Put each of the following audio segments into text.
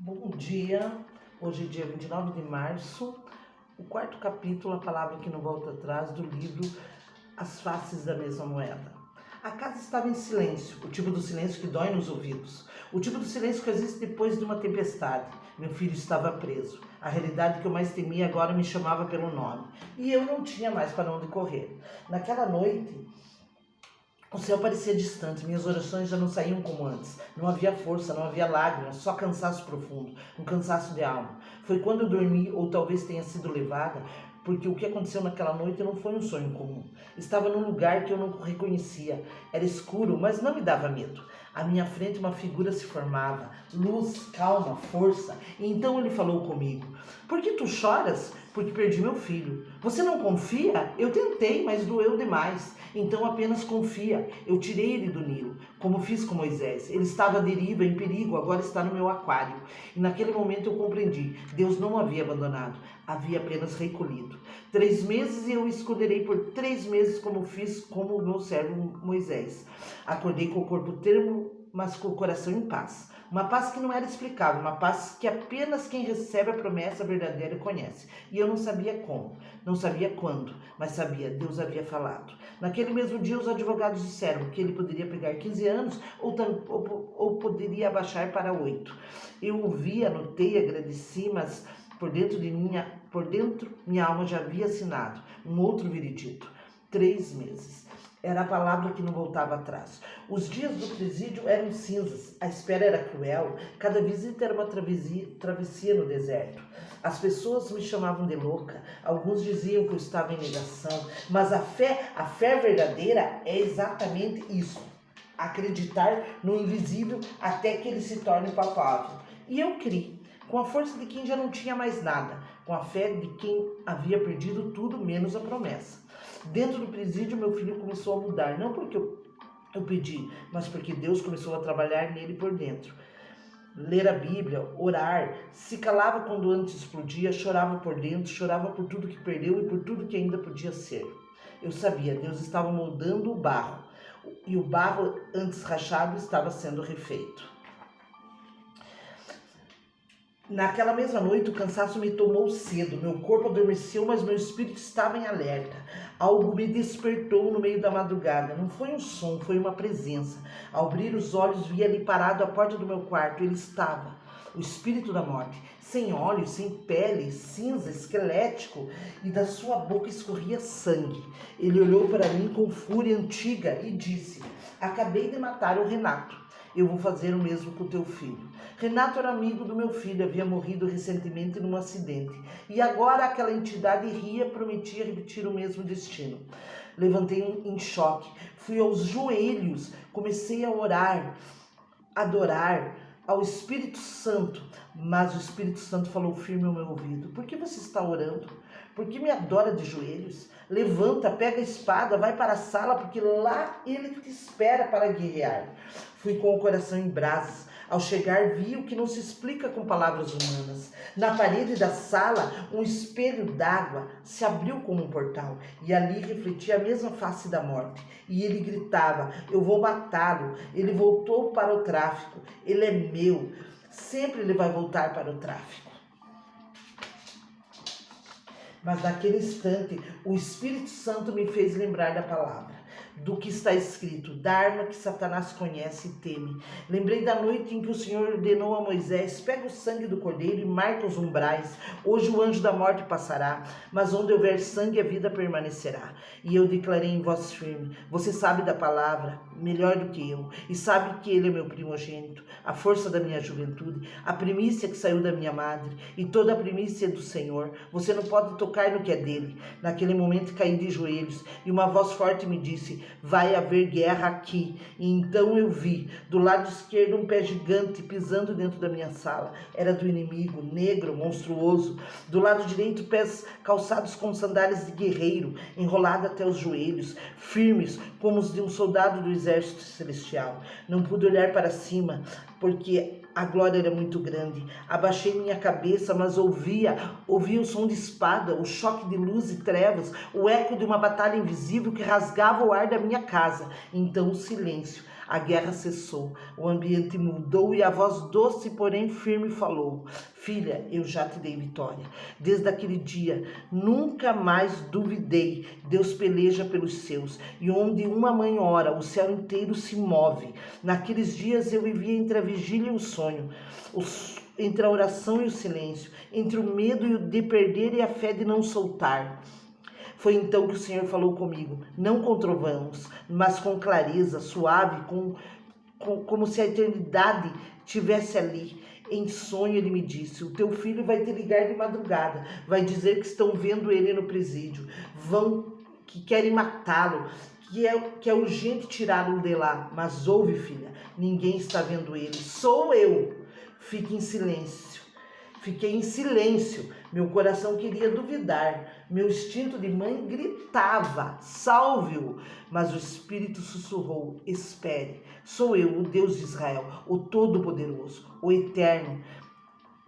Bom dia, hoje é dia 29 de março, o quarto capítulo, a palavra que não volta atrás, do livro As Faces da Mesma Moeda. A casa estava em silêncio, o tipo do silêncio que dói nos ouvidos, o tipo do silêncio que existe depois de uma tempestade. Meu filho estava preso. A realidade que eu mais temia agora me chamava pelo nome, e eu não tinha mais para onde correr. Naquela noite, o céu parecia distante, minhas orações já não saíam como antes. Não havia força, não havia lágrimas, só cansaço profundo, um cansaço de alma. Foi quando eu dormi, ou talvez tenha sido levada, porque o que aconteceu naquela noite não foi um sonho comum. Estava num lugar que eu não reconhecia. Era escuro, mas não me dava medo. À minha frente uma figura se formava, luz, calma, força. E então ele falou comigo: "Por que tu choras? Porque perdi meu filho. Você não confia? Eu tentei, mas doeu demais. Então apenas confia. Eu tirei ele do Nilo, como fiz com Moisés. Ele estava à deriva, em perigo, agora está no meu aquário." E naquele momento eu compreendi. Deus não o havia abandonado, havia apenas recolhido. 3 meses e eu o esconderei por 3 meses, como fiz com o meu servo Moisés. Acordei com o corpo termo, mas com o coração em paz. Uma paz que não era explicável, uma paz que apenas quem recebe a promessa verdadeira conhece. E eu não sabia como, não sabia quando, mas sabia, Deus havia falado. Naquele mesmo dia os advogados disseram que ele poderia pegar 15 anos ou poderia abaixar para 8. Eu ouvi, anotei, agradeci, mas por dentro minha alma já havia assinado um outro veredito. 3 meses. Era a palavra que não voltava atrás. Os dias do presídio eram cinzas, a espera era cruel, cada visita era uma travessia no deserto. As pessoas me chamavam de louca, alguns diziam que eu estava em negação, mas a fé verdadeira é exatamente isso: acreditar no invisível até que ele se torne palpável. E eu criei, com a força de quem já não tinha mais nada, com a fé de quem havia perdido tudo menos a promessa. Dentro do presídio, meu filho começou a mudar, não porque eu pedi, mas porque Deus começou a trabalhar nele por dentro. Ler a Bíblia, orar, se calava quando antes explodia, chorava por dentro, chorava por tudo que perdeu e por tudo que ainda podia ser. Eu sabia, Deus estava moldando o barro, e o barro antes rachado estava sendo refeito. Naquela mesma noite, o cansaço me tomou cedo. Meu corpo adormeceu, mas meu espírito estava em alerta. Algo me despertou no meio da madrugada. Não foi um som, foi uma presença. Ao abrir os olhos, vi ali parado à porta do meu quarto. Ele estava, o espírito da morte, sem olhos, sem pele, cinza, esquelético, e da sua boca escorria sangue. Ele olhou para mim com fúria antiga e disse: "Acabei de matar o Renato. Eu vou fazer o mesmo com o teu filho." Renato era amigo do meu filho, havia morrido recentemente num acidente. E agora aquela entidade ria, prometia repetir o mesmo destino. Levantei em choque, fui aos joelhos, comecei a orar, adorar ao Espírito Santo. Mas o Espírito Santo falou firme ao meu ouvido: "Por que você está orando? Por que me adora de joelhos? Levanta, pega a espada, vai para a sala, porque lá ele te espera para guerrear." Fui com o coração em brasas. Ao chegar, vi o que não se explica com palavras humanas. Na parede da sala, um espelho d'água se abriu como um portal, e ali refletia a mesma face da morte. E ele gritava: "Eu vou matá-lo. Ele voltou para o tráfico. Ele é meu. Sempre ele vai voltar para o tráfico." Mas naquele instante, o Espírito Santo me fez lembrar da palavra, do que está escrito, da arma que Satanás conhece e teme. Lembrei da noite em que o Senhor ordenou a Moisés: "Pega o sangue do cordeiro e marca os umbrais. Hoje o anjo da morte passará, mas onde houver sangue a vida permanecerá." E eu declarei em voz firme: "Você sabe da palavra melhor do que eu, e sabe que ele é meu primogênito, a força da minha juventude, a primícia que saiu da minha madre, e toda a primícia é do Senhor. Você não pode tocar no que é dele." Naquele momento caí de joelhos, e uma voz forte me disse: "Vai haver guerra aqui." E então eu vi, do lado esquerdo, um pé gigante pisando dentro da minha sala. Era do inimigo, negro, monstruoso. Do lado direito, pés calçados com sandálias de guerreiro, enrolado até os joelhos, firmes como os de um soldado do exército celestial. Não pude olhar para cima, porque a glória era muito grande. Abaixei minha cabeça, mas ouvia o som de espada, o choque de luz e trevas, o eco de uma batalha invisível que rasgava o ar da minha casa. Então o silêncio. A guerra cessou, o ambiente mudou e a voz doce, porém firme, falou: filha, eu já te dei vitória. Desde aquele dia, nunca mais duvidei. Deus peleja pelos seus, e onde uma mãe ora, o céu inteiro se move. Naqueles dias eu vivia entre a vigília e o sonho, entre a oração e o silêncio, entre o medo de perder e a fé de não soltar. Foi então que o Senhor falou comigo, não com trovões, mas com clareza, suave, como se a eternidade estivesse ali. Em sonho ele me disse: o teu filho vai te ligar de madrugada, vai dizer que estão vendo ele no presídio, que querem matá-lo, que é urgente tirá-lo de lá. Mas ouve, filha, ninguém está vendo ele, sou eu. Fique em silêncio. Fiquei em silêncio, meu coração queria duvidar, meu instinto de mãe gritava, salve-o, mas o Espírito sussurrou, espere, sou eu, o Deus de Israel, o Todo-Poderoso, o Eterno.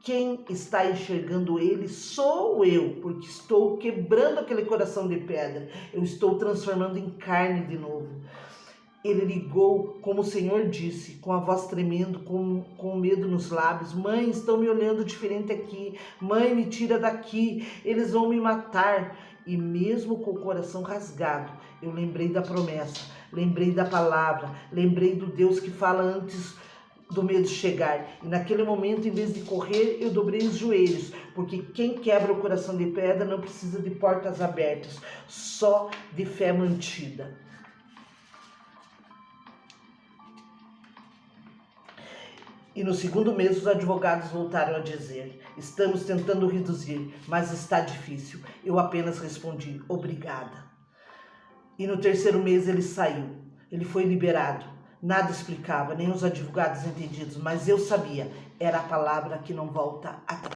Quem está enxergando ele sou eu, porque estou quebrando aquele coração de pedra, eu estou transformando em carne de novo. Ele ligou, como o Senhor disse, com a voz tremendo, com medo nos lábios: mãe, estão me olhando diferente aqui. Mãe, me tira daqui, eles vão me matar. E mesmo com o coração rasgado, eu lembrei da promessa, lembrei da palavra, lembrei do Deus que fala antes do medo chegar. E naquele momento, em vez de correr, eu dobrei os joelhos, porque quem quebra o coração de pedra não precisa de portas abertas, só de fé mantida. E no segundo mês os advogados voltaram a dizer: estamos tentando reduzir, mas está difícil. Eu apenas respondi: obrigada. E no terceiro mês ele saiu. Ele foi liberado. Nada explicava, nem os advogados entendidos, mas eu sabia, era a palavra que não volta atrás.